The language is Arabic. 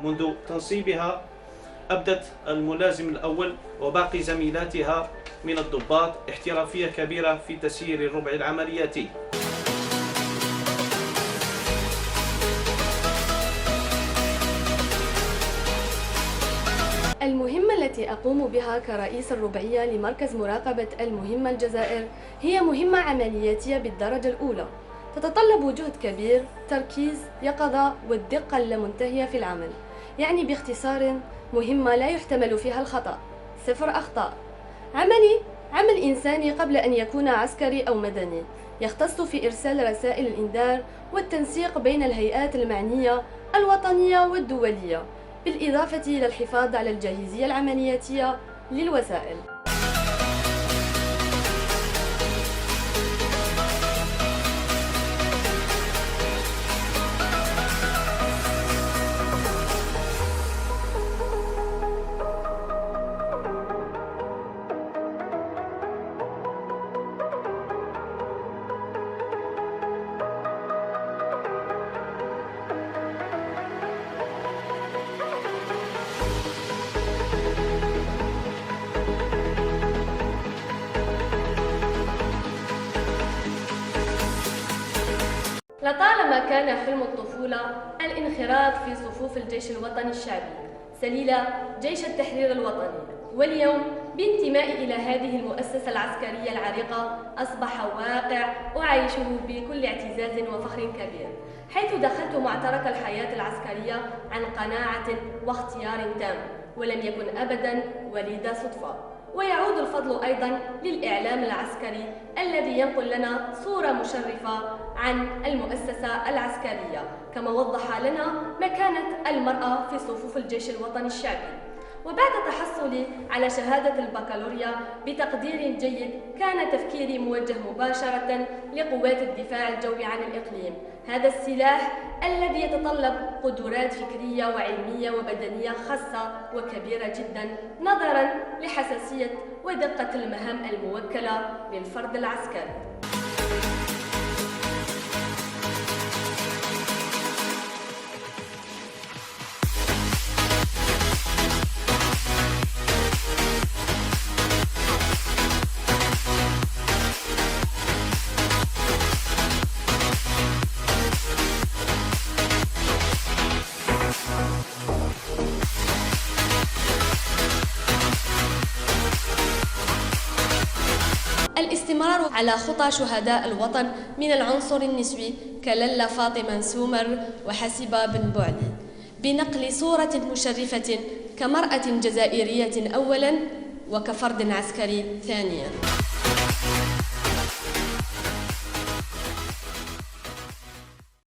منذ تنصيبها أبدت الملازم الأول وباقي زميلاتها من الضباط احترافية كبيرة في تسيير الربع العملياتي. المهمة التي أقوم بها كرئيس الربعية لمركز مراقبة المهمة الجزائر هي مهمة عملياتية بالدرجة الأولى، تتطلب جهد كبير، تركيز، يقظة والدقة اللامنتهية في العمل. يعني باختصار مهمة لا يحتمل فيها الخطأ، صفر أخطاء. عمل إنساني قبل أن يكون عسكري أو مدني، يختص في إرسال رسائل الإنذار والتنسيق بين الهيئات المعنية الوطنية والدولية، بالإضافة إلى الحفاظ على الجاهزية العملياتية للوسائل. لطالما كان حلم الطفولة الانخراط في صفوف الجيش الوطني الشعبي سليلة جيش التحرير الوطني، واليوم بانتمائي إلى هذه المؤسسة العسكرية العريقة أصبح واقع أعيشه بكل اعتزاز وفخر كبير، حيث دخلت معترك الحياة العسكرية عن قناعة واختيار تام، ولم يكن أبدا وليد صدفة. ويعود الفضل أيضا للإعلام العسكري الذي ينقل لنا صورة مشرفة عن المؤسسة العسكرية، كما وضح لنا مكانة المرأة في صفوف الجيش الوطني الشعبي. وبعد تحصلي على شهادة البكالوريا بتقدير جيد، كان تفكيري موجه مباشرة لقوات الدفاع الجوي عن الإقليم، هذا السلاح الذي يتطلب قدرات فكرية وعلمية وبدنية خاصة وكبيرة جدا، نظرا لحساسية ودقة المهام الموكلة للفرد العسكري. الاستمرار على خطى شهداء الوطن من العنصر النسوي كللا فاطمة سومر وحسيبة بن بعلي، بنقل صورة مشرفة كمرأة جزائرية أولا وكفرد عسكري ثانيا.